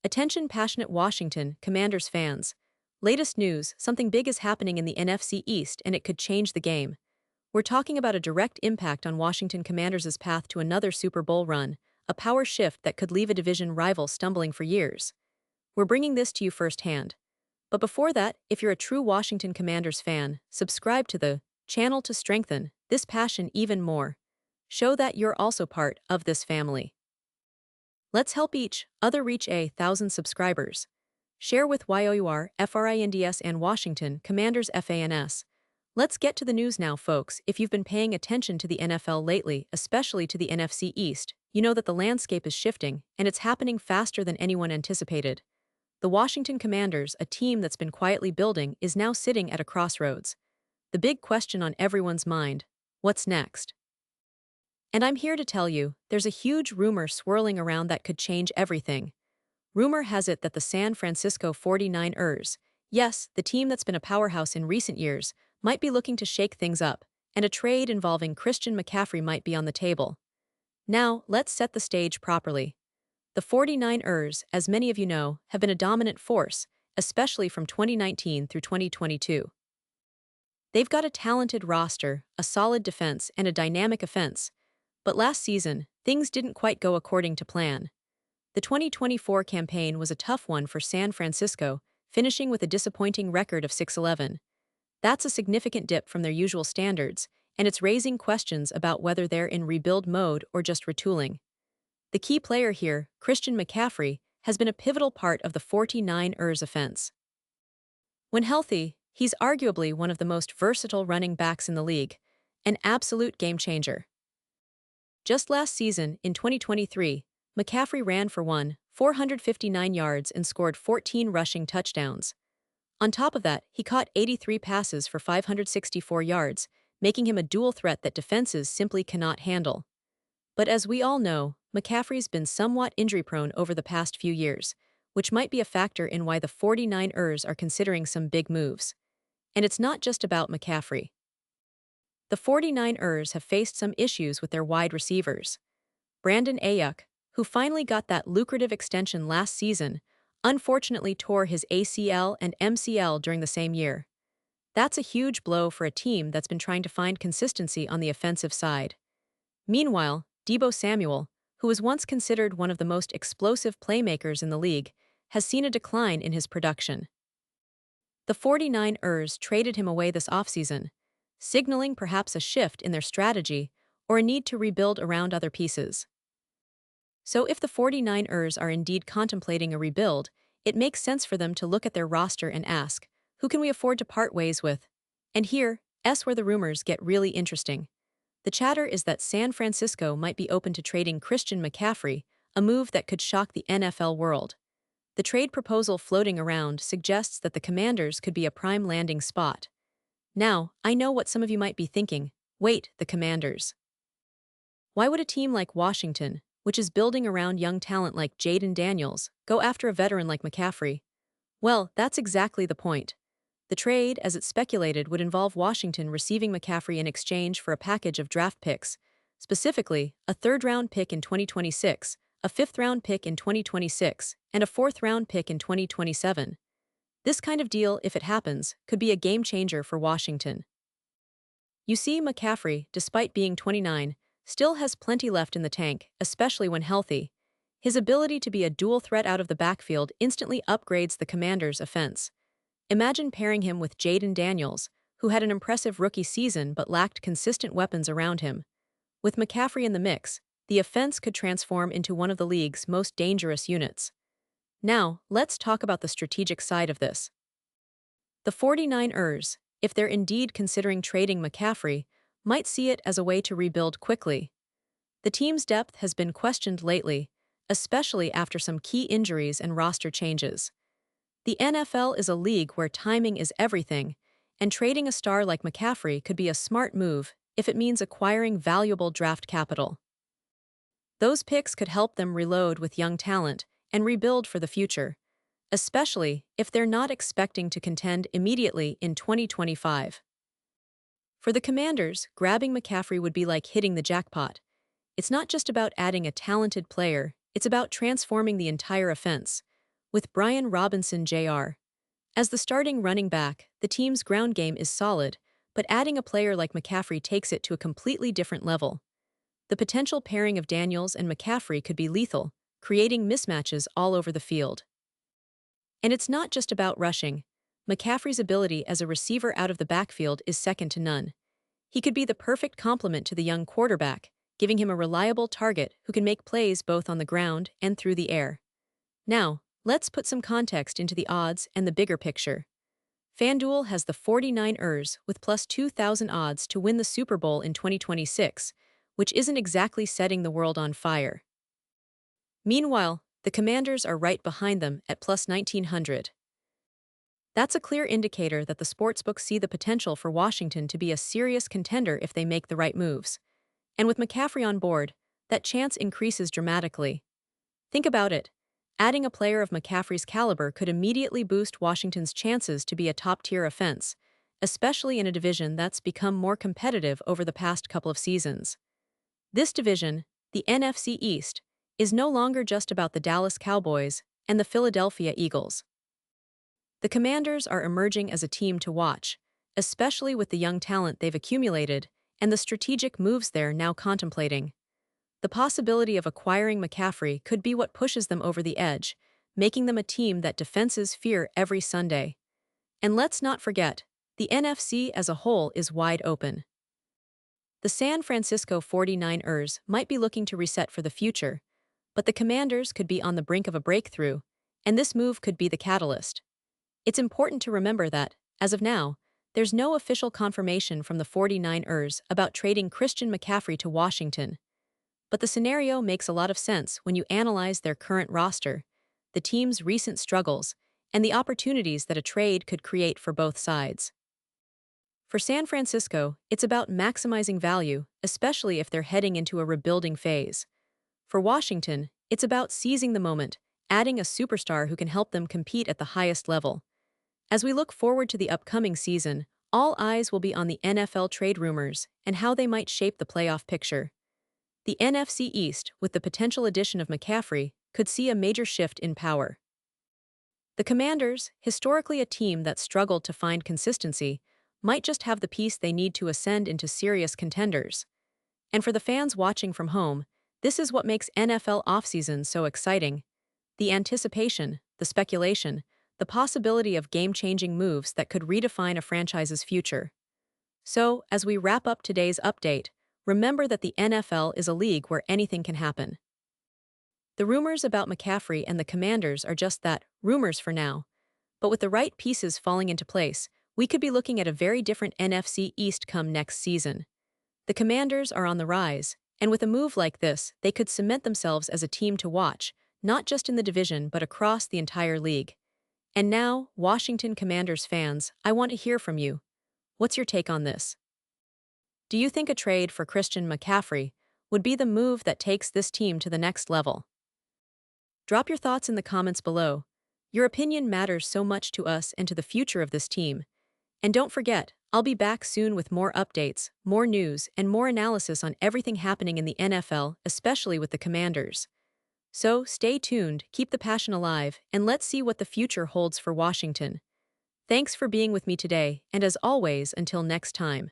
Attention passionate Washington Commanders fans. Latest news, something big is happening in the NFC East and it could change the game. We're talking about a direct impact on Washington Commanders' path to another Super Bowl run, a power shift that could leave a division rival stumbling for years. We're bringing this to you firsthand. But before that, if you're a true Washington Commanders fan, subscribe to the channel to strengthen this passion even more. Show that you're also part of this family. Let's help each other reach 1,000 subscribers. Share with YOUR, FRINDS and Washington Commanders FANS. Let's get to the news now, folks. If you've been paying attention to the NFL lately, especially to the NFC East, you know that the landscape is shifting, and it's happening faster than anyone anticipated. The Washington Commanders, a team that's been quietly building, is now sitting at a crossroads. The big question on everyone's mind: what's next? And I'm here to tell you, there's a huge rumor swirling around that could change everything. Rumor has it that the San Francisco 49ers, yes, the team that's been a powerhouse in recent years, might be looking to shake things up, and a trade involving Christian McCaffrey might be on the table. Now, let's set the stage properly. The 49ers, as many of you know, have been a dominant force, especially from 2019 through 2022. They've got a talented roster, a solid defense, and a dynamic offense. But last season, things didn't quite go according to plan. The 2024 campaign was a tough one for San Francisco, finishing with a disappointing record of 6-11. That's a significant dip from their usual standards, and it's raising questions about whether they're in rebuild mode or just retooling. The key player here, Christian McCaffrey, has been a pivotal part of the 49ers offense. When healthy, he's arguably one of the most versatile running backs in the league, an absolute game-changer. Just last season, in 2023, McCaffrey ran for 459 yards and scored 14 rushing touchdowns. On top of that, he caught 83 passes for 564 yards, making him a dual threat that defenses simply cannot handle. But as we all know, McCaffrey's been somewhat injury-prone over the past few years, which might be a factor in why the 49ers are considering some big moves. And it's not just about McCaffrey. The 49ers have faced some issues with their wide receivers. Brandon Ayuk, who finally got that lucrative extension last season, unfortunately tore his ACL and MCL during the same year. That's a huge blow for a team that's been trying to find consistency on the offensive side. Meanwhile, Deebo Samuel, who was once considered one of the most explosive playmakers in the league, has seen a decline in his production. The 49ers traded him away this offseason, signaling perhaps a shift in their strategy or a need to rebuild around other pieces. So if the 49ers are indeed contemplating a rebuild, it makes sense for them to look at their roster and ask, who can we afford to part ways with? And here's where the rumors get really interesting. The chatter is that San Francisco might be open to trading Christian McCaffrey, a move that could shock the NFL world. The trade proposal floating around suggests that the Commanders could be a prime landing spot. Now, I know what some of you might be thinking. Wait, the Commanders. Why would a team like Washington, which is building around young talent like Jaden Daniels, go after a veteran like McCaffrey? Well, that's exactly the point. The trade, as it's speculated, would involve Washington receiving McCaffrey in exchange for a package of draft picks, specifically a third-round pick in 2026, a fifth-round pick in 2026, and a fourth-round pick in 2027. This kind of deal, if it happens, could be a game-changer for Washington. You see, McCaffrey, despite being 29, still has plenty left in the tank, especially when healthy. His ability to be a dual threat out of the backfield instantly upgrades the Commanders' offense. Imagine pairing him with Jaden Daniels, who had an impressive rookie season but lacked consistent weapons around him. With McCaffrey in the mix, the offense could transform into one of the league's most dangerous units. Now, let's talk about the strategic side of this. The 49ers, if they're indeed considering trading McCaffrey, might see it as a way to rebuild quickly. The team's depth has been questioned lately, especially after some key injuries and roster changes. The NFL is a league where timing is everything, and trading a star like McCaffrey could be a smart move if it means acquiring valuable draft capital. Those picks could help them reload with young talent and rebuild for the future, especially if they're not expecting to contend immediately in 2025. For the Commanders, grabbing McCaffrey would be like hitting the jackpot. It's not just about adding a talented player, it's about transforming the entire offense. with Brian Robinson Jr. As the starting running back, the team's ground game is solid, but adding a player like McCaffrey takes it to a completely different level. The potential pairing of Daniels and McCaffrey could be lethal, creating mismatches all over the field. And it's not just about rushing. McCaffrey's ability as a receiver out of the backfield is second to none. He could be the perfect complement to the young quarterback, giving him a reliable target who can make plays both on the ground and through the air. Now, let's put some context into the odds and the bigger picture. FanDuel has the 49ers with plus 2,000 odds to win the Super Bowl in 2026, which isn't exactly setting the world on fire. Meanwhile, the Commanders are right behind them at plus 1,900. That's a clear indicator that the sportsbooks see the potential for Washington to be a serious contender if they make the right moves. And with McCaffrey on board, that chance increases dramatically. Think about it. Adding a player of McCaffrey's caliber could immediately boost Washington's chances to be a top-tier offense, especially in a division that's become more competitive over the past couple of seasons. This division, the NFC East, is no longer just about the Dallas Cowboys and the Philadelphia Eagles. The Commanders are emerging as a team to watch, especially with the young talent they've accumulated and the strategic moves they're now contemplating. The possibility of acquiring McCaffrey could be what pushes them over the edge, making them a team that defenses fear every Sunday. And let's not forget, the NFC as a whole is wide open. The San Francisco 49ers might be looking to reset for the future, but the Commanders could be on the brink of a breakthrough, and this move could be the catalyst. It's important to remember that, as of now, there's no official confirmation from the 49ers about trading Christian McCaffrey to Washington. But the scenario makes a lot of sense when you analyze their current roster, the team's recent struggles, and the opportunities that a trade could create for both sides. For San Francisco, it's about maximizing value, especially if they're heading into a rebuilding phase. For Washington, it's about seizing the moment, adding a superstar who can help them compete at the highest level. As we look forward to the upcoming season, all eyes will be on the NFL trade rumors and how they might shape the playoff picture. The NFC East, with the potential addition of McCaffrey, could see a major shift in power. The Commanders, historically a team that struggled to find consistency, might just have the piece they need to ascend into serious contenders. And for the fans watching from home, this is what makes NFL offseason so exciting. The anticipation, the speculation, the possibility of game-changing moves that could redefine a franchise's future. So, as we wrap up today's update, remember that the NFL is a league where anything can happen. The rumors about McCaffrey and the Commanders are just that, rumors for now. But with the right pieces falling into place, we could be looking at a very different NFC East come next season. The Commanders are on the rise, and with a move like this, they could cement themselves as a team to watch, not just in the division but across the entire league. And now, Washington Commanders fans, I want to hear from you. What's your take on this? Do you think a trade for Christian McCaffrey would be the move that takes this team to the next level? Drop your thoughts in the comments below. Your opinion matters so much to us and to the future of this team. And don't forget, I'll be back soon with more updates, more news, and more analysis on everything happening in the NFL, especially with the Commanders. So stay tuned, keep the passion alive, and let's see what the future holds for Washington. Thanks for being with me today, and as always, until next time.